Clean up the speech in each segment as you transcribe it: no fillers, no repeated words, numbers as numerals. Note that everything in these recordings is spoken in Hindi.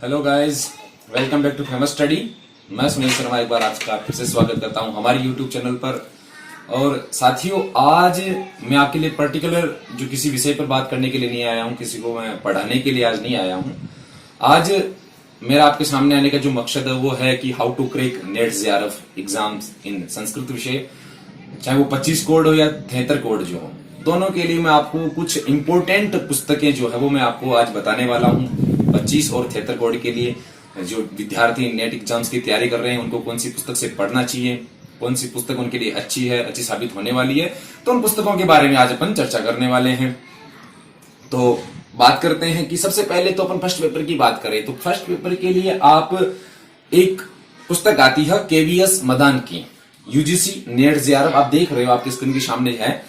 Hello guys, welcome back to famous study. मैं सुनील शर्मा एक बार आपका फिर से स्वागत करता हूं हमारे यूट्यूब चैनल पर। और साथियों, आज मैं आपके लिए पर्टिकुलर जो किसी विषय पर बात करने के लिए नहीं आया हूं, किसी को मैं पढ़ाने के लिए आज नहीं आया हूं। आज मेरा आपके सामने आने का जो मकसद है वो है कि how to crack NET JRF exams in Sanskrit विषय, चाहे वो 25 कोड हो या 73 कोड जो हो, दोनों के लिए मैं आपको कुछ इंपोर्टेंट पुस्तकें जो है वो मैं आपको आज बताने वाला हूं। 25 और 73 कोड के लिए जो विद्यार्थी नेट एग्जाम्स की तैयारी कर रहे हैं उनको कौन सी पुस्तक से पढ़ना चाहिए, कौन सी पुस्तक उनके लिए अच्छी है, अच्छी साबित होने वाली है, तो उन पुस्तकों के बारे में आज अपन चर्चा करने वाले हैं। तो बात करते हैं कि सबसे पहले तो अपन फर्स्ट पेपर की बात करें तो फर्स्ट पेपर के लिए आप एक पुस्तक आती है केवीएस मदान की, यूजीसी नेट जेआरएफ। आप देख रहे हो, आपकी स्क्रीन के सामने है,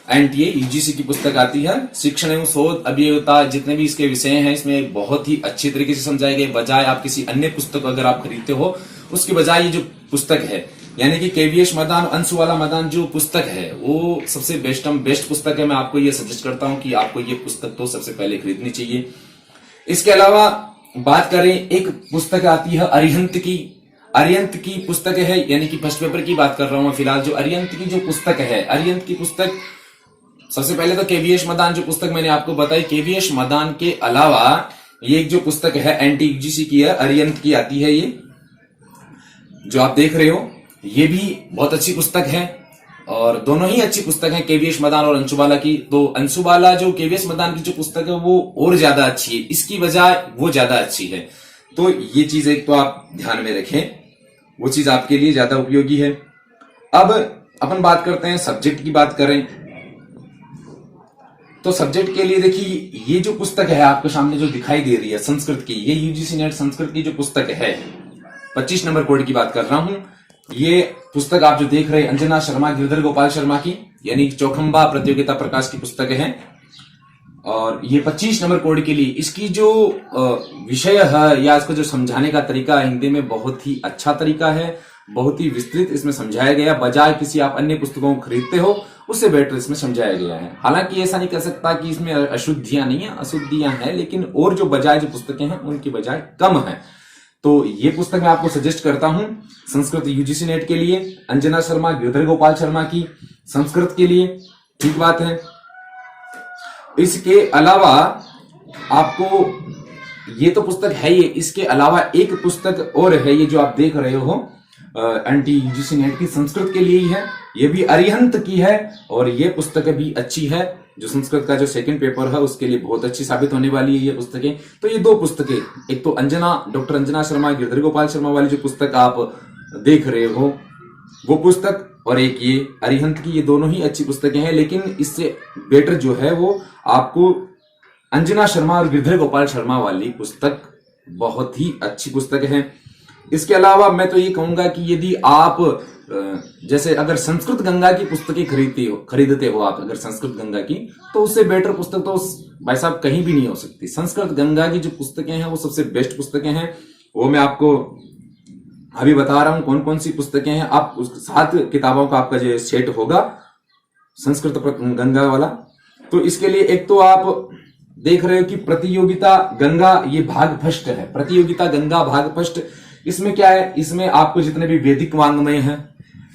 एनटीए यूजीसी की पुस्तक आती है। शिक्षण एवं शोध अभियंता जितने भी इसके विषय हैं इसमें बहुत ही अच्छी तरीके से समझाए गए। बजाय आप किसी अन्य पुस्तक अगर आप खरीदते हो उसके बजाय ये जो पुस्तक है यानी कि केवीएस मदान, अंशुवाला मदान जो पुस्तक है वो सबसे बेस्ट पुस्तक है। मैं आपको ये सजेस्ट करता हूं कि आपको ये पुस्तक तो सबसे पहले खरीदनी चाहिए। इसके अलावा बात करें, एक पुस्तक आती है अरिहंत की पुस्तक है, यानी कि फर्स्ट पेपर की बात कर रहा हूं फिलहाल। जो अरिहंत की जो पुस्तक है, अरिहंत की पुस्तक सबसे पहले तो केवीएस मदान जो पुस्तक मैंने आपको बताई, केवीएस मदान के अलावा ये एक जो पुस्तक है एनटी यूजीसी की है, अरिहंत की आती है। ये जो आप देख रहे हो ये भी बहुत अच्छी पुस्तक है और दोनों ही अच्छी पुस्तक है, केवीएस मदान और अंशुबाला की। तो अंशुबाला जो केवीएस मदान की जो पुस्तक है वो और ज्यादा अच्छी है, इसकी बजाय वो ज्यादा अच्छी है। तो ये चीज एक तो आप ध्यान में रखें, वो चीज आपके लिए ज्यादा उपयोगी है। अब अपन बात करते हैं सब्जेक्ट की बात करें तो सब्जेक्ट के लिए देखिए, ये जो पुस्तक है आपके सामने जो दिखाई दे रही है संस्कृत की, ये यूजीसी नेट संस्कृत की जो पुस्तक है, 25 नंबर कोड की बात कर रहा हूं। ये पुस्तक आप जो देख रहे हैं अंजना शर्मा, गिरधर गोपाल शर्मा की, यानी चौखंबा प्रतियोगिता प्रकाश की पुस्तक है। और ये 25 नंबर कोड के लिए इसकी जो विषय है या इसको जो समझाने का तरीका हिंदी में बहुत ही अच्छा तरीका है, बहुत ही विस्तृत इसमें समझाया गया। बजाय किसी आप अन्य पुस्तकों को खरीदते हो उससे बेटर इसमें समझाया गया है। हालांकि ऐसा नहीं कह सकता कि इसमें अशुद्धियां नहीं है, अशुद्धियां हैं, लेकिन और जो बजाय जो पुस्तकें हैं उनकी बजाय कम है। तो ये पुस्तक मैं आपको सजेस्ट करता हूं संस्कृत यूजीसी नेट के लिए, अंजना शर्मा, गिरधर गोपाल शर्मा की संस्कृत के लिए, ठीक बात है। इसके अलावा आपको ये तो पुस्तक है ही, इसके अलावा एक पुस्तक और है, ये जो आप देख रहे हो एनटी यूजीसी नेट की संस्कृत के लिए ही है, ये भी अरिहंत की है और ये पुस्तक भी अच्छी है। जो संस्कृत का जो सेकंड पेपर है उसके लिए बहुत अच्छी साबित होने वाली है ये पुस्तकें। तो ये दो पुस्तकें, एक तो डॉक्टर अंजना शर्मा, गिरधर गोपाल शर्मा वाली जो पुस्तक आप देख रहे हो वो पुस्तक, और एक ये अरिहंत की, ये दोनों ही अच्छी पुस्तकें हैं। लेकिन इससे बेटर जो है वो आपको अंजना शर्मा और गिरधर गोपाल शर्मा वाली पुस्तक बहुत ही अच्छी पुस्तक है। इसके अलावा मैं तो ये कहूंगा कि यदि आप जैसे अगर संस्कृत गंगा की पुस्तकें खरीदते हो आप, अगर संस्कृत गंगा की, तो उससे बेटर पुस्तक तो भाई साहब कहीं भी नहीं हो सकती। संस्कृत गंगा की जो पुस्तकें हैं वो सबसे बेस्ट पुस्तकें हैं। वो मैं आपको अभी बता रहा हूं कौन कौन सी पुस्तकें हैं। आप उस 7 किताबों का आपका जो सेट होगा संस्कृत गंगा वाला, तो इसके लिए एक तो आप देख रहे हो कि प्रतियोगिता गंगा, ये भाग फर्स्ट है, प्रतियोगिता गंगा भाग फर्स्ट। इसमें क्या है, इसमें आपको जितने भी वैदिक वांग्मय हैं,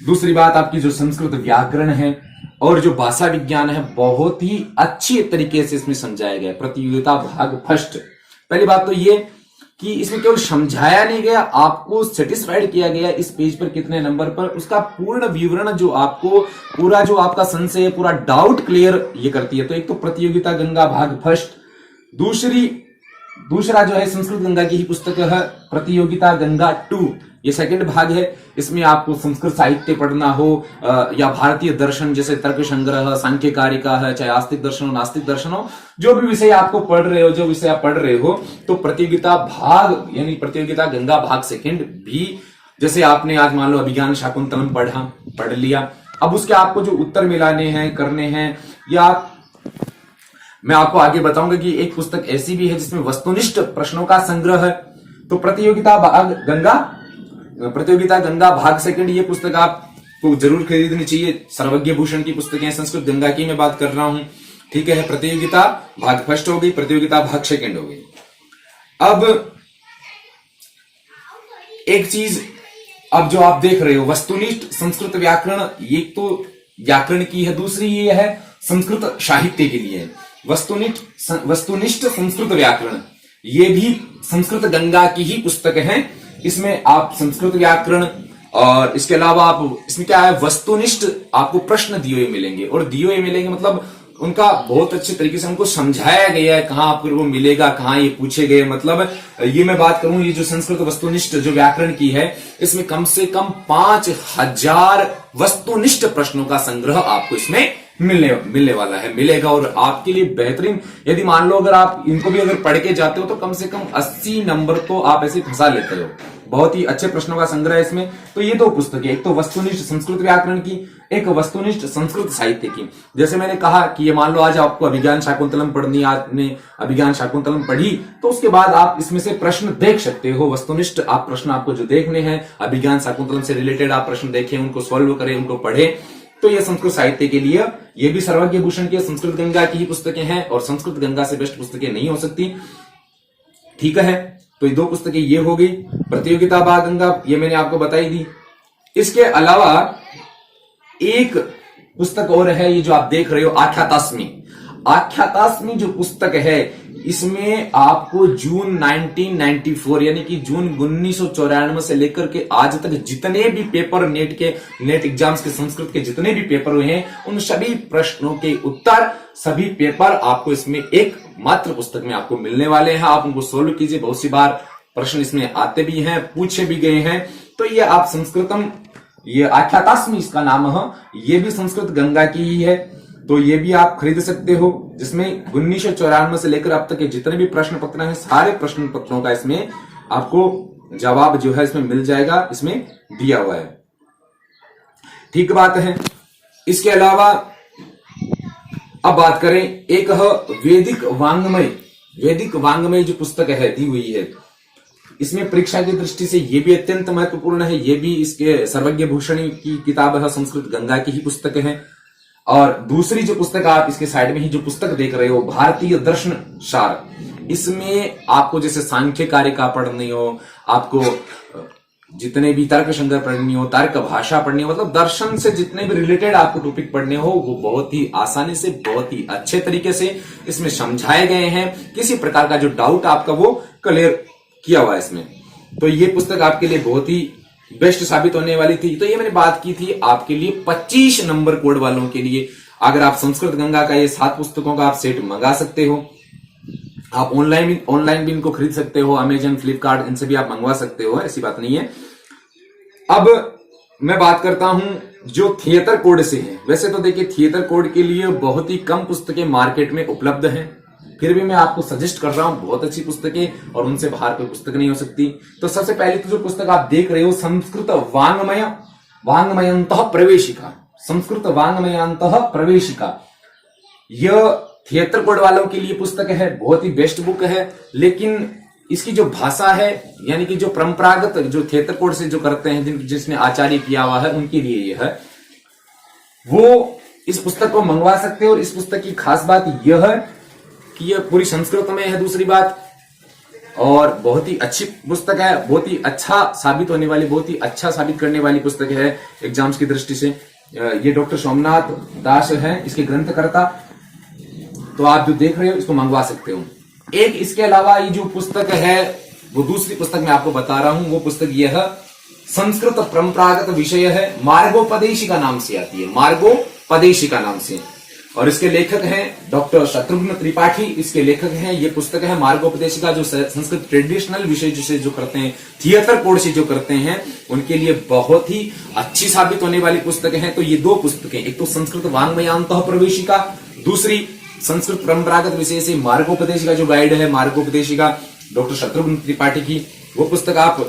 दूसरी बात आपकी जो संस्कृत व्याकरण है और जो भाषा विज्ञान है, बहुत ही अच्छी तरीके से इसमें समझाया गया। प्रतियोगिता भाग फर्स्ट, पहली बात तो ये कि इसमें केवल समझाया नहीं गया, आपको सेटिस्फाइड किया गया इस पेज पर कितने नंबर पर, उसका पूर्ण विवरण जो आपको पूरा जो आपका संशय, पूरा डाउट क्लियर ये करती है। तो एक तो प्रतियोगिता गंगा भाग फर्स्ट, दूसरा जो है संस्कृत गंगा की ही पुस्तक है प्रतियोगिता गंगा 2, ये सेकंड भाग है। इसमें आपको संस्कृत साहित्य पढ़ना हो या भारतीय दर्शन जैसे तर्क संग्रह, सांख्य कारिका है, चाहे आस्तिक दर्शन हो, नास्तिक दर्शन हो, जो भी विषय आपको पढ़ रहे हो, जो विषय आप पढ़ रहे हो, तो प्रतियोगिता भाग यानी प्रतियोगिता गंगा भाग सेकंड भी, जैसे आपने आज मान लो अभिज्ञान शाकुंतलम पढ़ लिया, अब उसके आपको जो उत्तर मिलाने हैं, करने हैं, या मैं आपको आगे बताऊंगा कि एक पुस्तक ऐसी भी है जिसमें वस्तुनिष्ठ प्रश्नों का संग्रह है। तो प्रतियोगिता गंगा भाग सेकंड, ये पुस्तक आपको जरूर खरीदनी चाहिए। सर्वज्ञ भूषण की पुस्तकें संस्कृत गंगा की मैं बात कर रहा हूं, ठीक है। प्रतियोगिता भाग फर्स्ट हो गई, प्रतियोगिता भाग सेकंड हो गई। अब एक चीज अब जो आप देख रहे हो वस्तुनिष्ठ संस्कृत व्याकरण, ये तो व्याकरण की है, दूसरी ये है संस्कृत साहित्य के लिए। वस्तुनिष्ठ संस्कृत व्याकरण ये भी संस्कृत गंगा की ही पुस्तक है। इसमें आप संस्कृत व्याकरण और इसके अलावा आप इसमें क्या है, वस्तुनिष्ठ आपको प्रश्न दिए हुए मिलेंगे, और दिए हुए मिलेंगे मतलब उनका बहुत अच्छे तरीके से हमको समझाया गया है कहाँ आपको वो मिलेगा, कहाँ ये पूछे गए। मतलब ये मैं बात करूं, ये जो संस्कृत वस्तुनिष्ठ जो व्याकरण की है, इसमें कम से कम 5000 वस्तुनिष्ठ प्रश्नों का संग्रह आपको इसमें मिलने वाला है, मिलेगा। और आपके लिए बेहतरीन, यदि मान लो अगर आप इनको भी अगर पढ़ के जाते हो तो कम से कम 80 नंबर तो आप ऐसे फंसा लेते हो। बहुत ही अच्छे प्रश्नों का संग्रह है इसमें। तो ये दो पुस्तकें, एक तो वस्तुनिष्ठ संस्कृत व्याकरण की, एक वस्तुनिष्ठ संस्कृत साहित्य की। जैसे मैंने कहा कि ये मान लो आज आपको अभिज्ञान शाकुंतलम पढ़नी, आपने अभिज्ञान शाकुंतलम पढ़ी तो उसके बाद आप इसमें से प्रश्न देख सकते हो। वस्तुनिष्ठ आप प्रश्न आपको जो देखने हैं, अभिज्ञान शाकुंतलम से रिलेटेड आप प्रश्न देखें, उनको सॉल्व करें, उनको पढ़े। तो ये संस्कृत साहित्य के लिए ये भी सर्वज्ञ भूषण की संस्कृत गंगा की ही पुस्तकें हैं, और संस्कृत गंगा से बेस्ट पुस्तकें नहीं हो सकती। ठीक है, तो ये दो पुस्तकें ये हो गई। प्रतियोगिता भाग गंगा ये मैंने आपको बताई दी। इसके अलावा एक पुस्तक और है, ये जो आप देख रहे हो आख्यातास्मी। आख्यातास्मी जो पुस्तक है, इसमें आपको जून 1994 यानी कि जून 1994 से लेकर के आज तक जितने भी पेपर नेट एग्जाम्स के संस्कृत के जितने भी पेपर हुए हैं, उन सभी प्रश्नों के उत्तर, सभी पेपर आपको इसमें एक मात्र पुस्तक में आपको मिलने वाले हैं। आप उनको सोल्व कीजिए। बहुत सी बार प्रश्न इसमें आते भी हैं, पूछे भी गए हैं। तो ये आप संस्कृतम, ये आख्यातास्मी इसका नाम है, ये भी संस्कृत गंगा की ही है। तो ये भी आप खरीद सकते हो, जिसमें 1994 से लेकर अब तक के जितने भी प्रश्न पत्र हैं, सारे प्रश्न पत्रों का इसमें आपको जवाब जो है इसमें मिल जाएगा, इसमें दिया हुआ है। ठीक बात है। इसके अलावा अब बात करें, एक है वैदिक वांग्मय। वैदिक वांग्मय जो पुस्तक है दी हुई है, इसमें परीक्षा की दृष्टि से ये भी अत्यंत महत्वपूर्ण है। ये भी इसके सर्वज्ञ भूषण की किताब है, संस्कृत गंगा की ही पुस्तक है। और दूसरी जो पुस्तक आप इसके साइड में ही जो पुस्तक देख रहे हो, भारतीय दर्शन सार, इसमें आपको जैसे सांख्य कारिका पढ़नी हो, आपको जितने भी तर्क संग्रह पढ़नी हो, तर्क भाषा पढ़नी हो, मतलब दर्शन से जितने भी रिलेटेड आपको टॉपिक पढ़ने हो, वो बहुत ही आसानी से, बहुत ही अच्छे तरीके से इसमें समझाए गए हैं। किसी प्रकार का जो डाउट आपका वो क्लियर किया हुआ है इसमें। तो ये पुस्तक आपके लिए बहुत ही बेस्ट साबित होने वाली थी। तो ये मैंने बात की थी आपके लिए 25 नंबर कोड वालों के लिए। अगर आप संस्कृत गंगा का ये 7 पुस्तकों का आप सेट मंगा सकते हो, आप ऑनलाइन भी इनको खरीद सकते हो, अमेजन, फ्लिपकार्ट, इनसे भी आप मंगवा सकते हो, ऐसी बात नहीं है। अब मैं बात करता हूं जो थिएटर कोड से है। वैसे तो देखिए थिएटर कोड के लिए बहुत ही कम पुस्तकें मार्केट में उपलब्ध हैं, फिर भी मैं आपको सजेस्ट कर रहा हूं, बहुत अच्छी पुस्तकें, और उनसे बाहर कोई पुस्तक नहीं हो सकती। तो सबसे पहले तो जो पुस्तक आप देख रहे हो, संस्कृत वांग्मयंतः प्रवेशिका, संस्कृत वांग्मयंतः प्रवेशिका, यह थिएटर कोड वालों के लिए पुस्तक है। बहुत ही बेस्ट बुक है, लेकिन इसकी जो भाषा है, यानी कि जो परंपरागत जो थिएटर कोड से जो करते हैं, जिसने आचार्य किया हुआ है, उनके लिए यह है, वो इस पुस्तक को मंगवा सकते हो। और इस पुस्तक की खास बात यह है कि यह पूरी संस्कृत में है, दूसरी बात, और बहुत ही अच्छी पुस्तक है, बहुत ही अच्छा साबित होने वाली, बहुत ही अच्छा साबित करने वाली पुस्तक है एग्जाम्स की दृष्टि से। ये डॉक्टर सोमनाथ दास है इसके ग्रंथकर्ता। तो आप जो देख रहे हो इसको मंगवा सकते हो। एक इसके अलावा ये जो पुस्तक है, वो दूसरी पुस्तक मैं आपको बता रहा हूं, वो पुस्तक यह है संस्कृत परंपरागत विषय है, मार्गोपदेशिका नाम से आती है, मार्गोपदेशिका नाम से। और इसके लेखक हैं डॉक्टर शत्रुघ्न त्रिपाठी, इसके लेखक हैं। ये पुस्तक है मार्गोपदेशिका, जो संस्कृत ट्रेडिशनल विषय जिसे जो करते हैं, थिएटर कोड से जो करते हैं, उनके लिए बहुत ही अच्छी साबित होने वाली पुस्तक है। तो ये दो पुस्तकें, एक तो संस्कृत वांग्मयांतः प्रवेशिका, दूसरी संस्कृत परंपरागत विषय से मार्गोपदेशिका जो गाइड है, मार्गोपदेशिका डॉक्टर शत्रुघ्न त्रिपाठी की, वो पुस्तक आप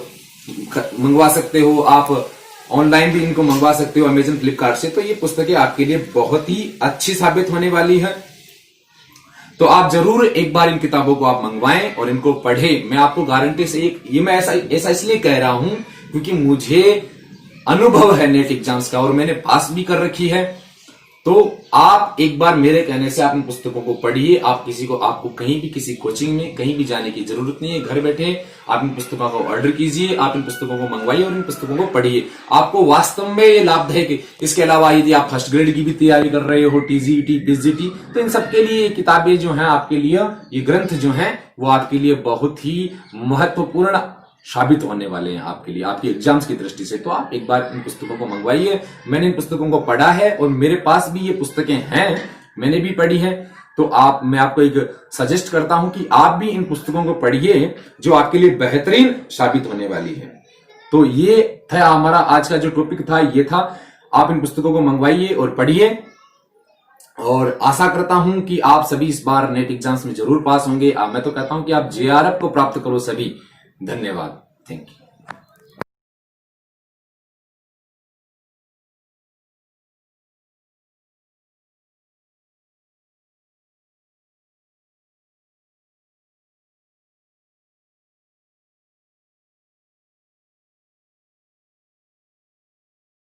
मंगवा सकते हो। आप ऑनलाइन भी इनको मंगवा सकते हो, अमेजन, फ्लिपकार्ट से। तो ये पुस्तकें आपके लिए बहुत ही अच्छी साबित होने वाली है। तो आप जरूर एक बार इन किताबों को आप मंगवाएं और इनको पढ़ें। मैं आपको गारंटी से ये मैं ऐसा इसलिए कह रहा हूं क्योंकि मुझे अनुभव है नेट एग्जाम्स का, और मैंने पास भी कर रखी है। तो आप एक बार मेरे कहने से आप इन पुस्तकों को पढ़िए। आपको कहीं भी किसी कोचिंग में कहीं भी जाने की जरूरत नहीं है। घर बैठे आप इन पुस्तकों को ऑर्डर कीजिए, आप इन पुस्तकों को मंगवाइए और इन पुस्तकों को पढ़िए। आपको वास्तव में ये लाभदायक है। इसके अलावा यदि आप फर्स्ट ग्रेड की भी तैयारी कर रहे हो, टीजीटी, पीजीटी, तो इन सबके लिए किताबें जो है आपके लिए, ये ग्रंथ जो है वो आपके लिए बहुत ही महत्वपूर्ण साबित होने वाले हैं आपके लिए, आपके एग्जाम्स की दृष्टि से। तो आप एक बार इन पुस्तकों को मंगवाइए। मैंने इन पुस्तकों को पढ़ा है और मेरे पास भी ये पुस्तकें हैं, मैंने भी पढ़ी है। तो मैं आपको एक सजेस्ट करता हूं कि आप भी इन पुस्तकों को पढ़िए जो आपके लिए बेहतरीन साबित होने वाली है। तो ये था हमारा आज का जो टॉपिक था, ये था। आप इन पुस्तकों को मंगवाइए और पढ़िए और आशा करता हूं कि आप सभी इस बार नेट एग्जाम्स में जरूर पास होंगे। मैं तो कहता हूं कि आप जेआरएफ को प्राप्त करो सभी। धन्यवाद। Thank you.